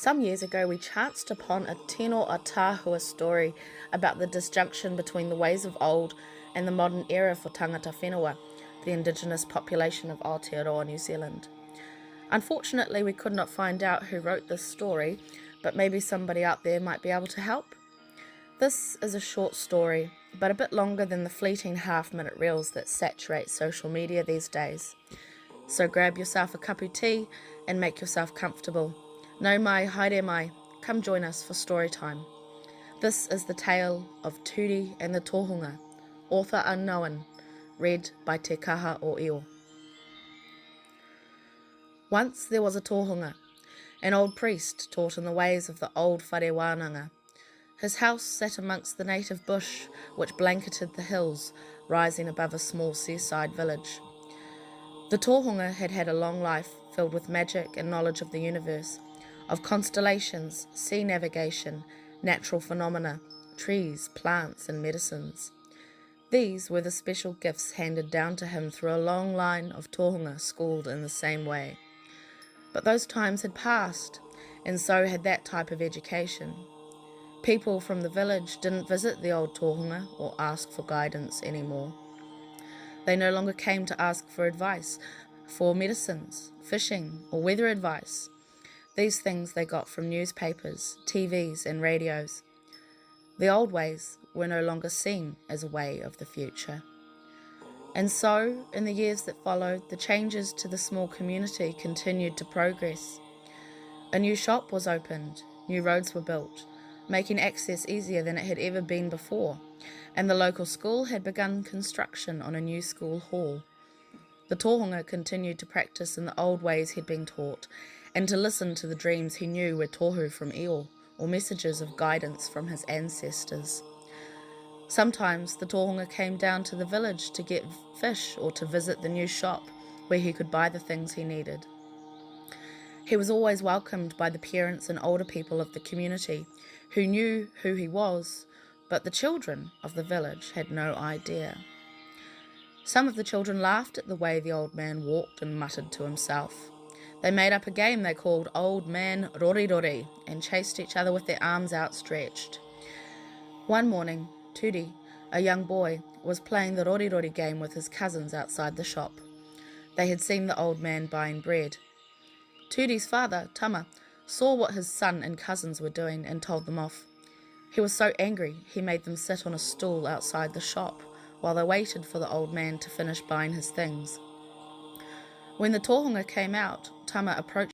Some years ago, we chanced upon a tino Aotearoa story about the disjunction between the ways of old and the modern era for tangata whenua, the indigenous population of Aotearoa New Zealand. Unfortunately, we could not find out who wrote this story, but maybe somebody out there might be able to help. This is a short story, but a bit longer than the fleeting half-minute reels that saturate social media these days. So grab yourself a cup of tea and make yourself comfortable. Nau mai, haere mai, come join us for story time. This is the tale of Turi and the Tohunga, author unknown, read by Te Kaha o Io. Once there was a Tohunga, an old priest taught in the ways of the old whare wānanga. His house sat amongst the native bush which blanketed the hills, rising above a small seaside village. The Tohunga had had a long life filled with magic and knowledge of the universe, of constellations, sea navigation, natural phenomena, trees, plants, and medicines. These were the special gifts handed down to him through a long line of Tohunga schooled in the same way. But those times had passed, and so had that type of education. People from the village didn't visit the old Tohunga or ask for guidance anymore. They no longer came to ask for advice, for medicines, fishing, or weather advice. These things they got from newspapers, TVs, and radios. The old ways were no longer seen as a way of the future. And so, in the years that followed, the changes to the small community continued to progress. A new shop was opened, new roads were built, making access easier than it had ever been before, and the local school had begun construction on a new school hall. The Tohunga continued to practice in the old ways he'd been taught, and to listen to the dreams he knew were tohu from Io, or messages of guidance from his ancestors. Sometimes the Tohunga came down to the village to get fish or to visit the new shop where he could buy the things he needed. He was always welcomed by the parents and older people of the community who knew who he was, but the children of the village had no idea. Some of the children laughed at the way the old man walked and muttered to himself. They made up a game they called Old Man Rorirori and chased each other with their arms outstretched. One morning, Turi, a young boy, was playing the Rorirori game with his cousins outside the shop. They had seen the old man buying bread. Turi's father, Tama, saw what his son and cousins were doing and told them off. He was so angry he made them sit on a stool outside the shop while they waited for the old man to finish buying his things. When the Tohunga came out, Tama approached